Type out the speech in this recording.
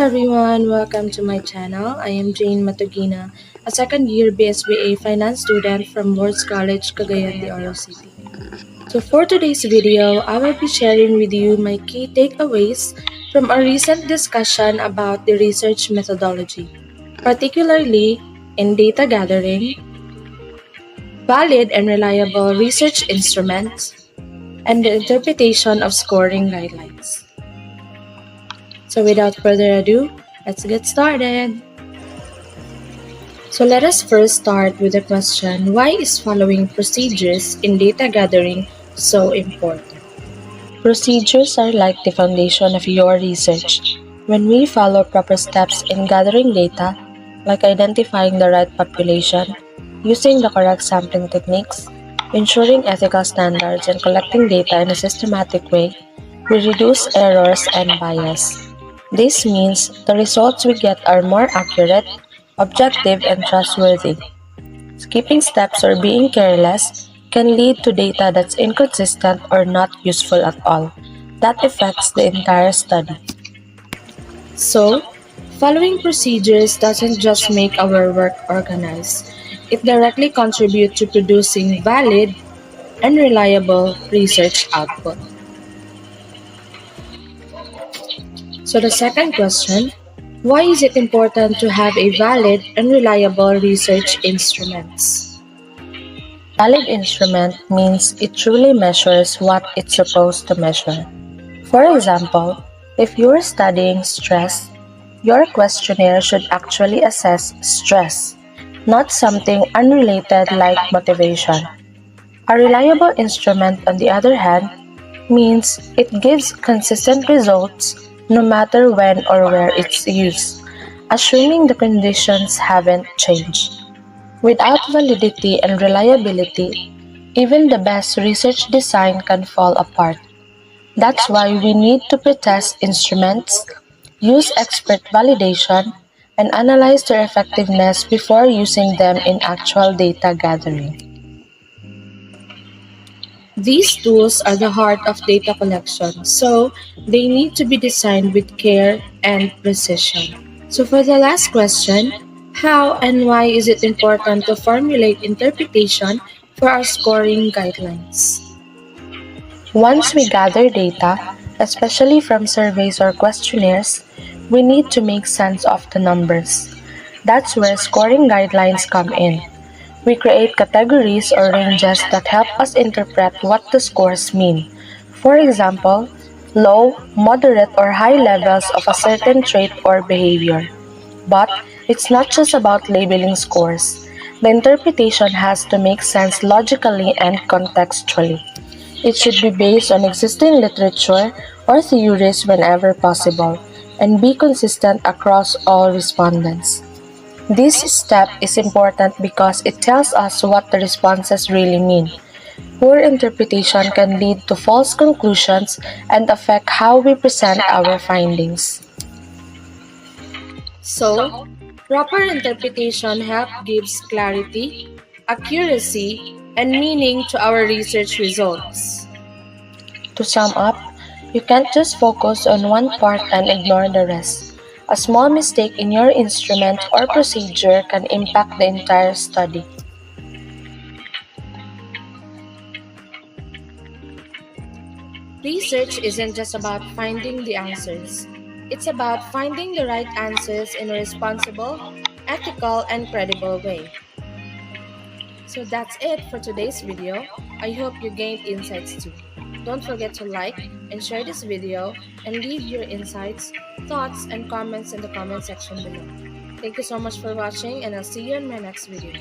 everyone, welcome to my channel. I am Jane Matugina, a second year BSBA finance student from Lord's College, Cagayan de Oro City. So for today's video, I will be sharing with you my key takeaways from a recent discussion about the research methodology, particularly in data gathering, valid and reliable research instruments, and the interpretation of scoring guidelines. So without further ado, let's get started. So let us first start with the question, why is following procedures in data gathering so important? Procedures are like the foundation of your research. When we follow proper steps in gathering data, like identifying the right population, using the correct sampling techniques, ensuring ethical standards, and collecting data in a systematic way, we reduce errors and bias. This means the results we get are more accurate, objective, and trustworthy. Skipping steps or being careless can lead to data that's inconsistent or not useful at all. That affects the entire study. So, following procedures doesn't just make our work organized, it directly contributes to producing valid and reliable research output. So the second question, why is it important to have a valid and reliable research instruments? Valid instrument means it truly measures what it's supposed to measure. For example, if you're studying stress, your questionnaire should actually assess stress, not something unrelated like motivation. A reliable instrument, on the other hand, means it gives consistent results no matter when or where it's used, assuming the conditions haven't changed. Without validity and reliability, even the best research design can fall apart. That's why we need to pretest instruments, use expert validation, and analyze their effectiveness before using them in actual data gathering. These tools are the heart of data collection, so they need to be designed with care and precision. So for the last question, how and why is it important to formulate interpretation for our scoring guidelines? Once we gather data, especially from surveys or questionnaires, we need to make sense of the numbers. That's where scoring guidelines come in. We create categories or ranges that help us interpret what the scores mean. For example, low, moderate, or high levels of a certain trait or behavior. But it's not just about labeling scores. The interpretation has to make sense logically and contextually. It should be based on existing literature or theories whenever possible, and be consistent across all respondents. This step is important because it tells us what the responses really mean. Poor interpretation can lead to false conclusions and affect how we present our findings. So, proper interpretation gives clarity, accuracy, and meaning to our research results. To sum up, you can't just focus on one part and ignore the rest. A small mistake in your instrument or procedure can impact the entire study. Research isn't just about finding the answers. It's about finding the right answers in a responsible, ethical, and credible way. So that's it for today's video. I hope you gained insights too. Don't forget to like and share this video and leave your insights, thoughts, and comments in the comment section below. Thank you so much for watching, and I'll see you in my next video.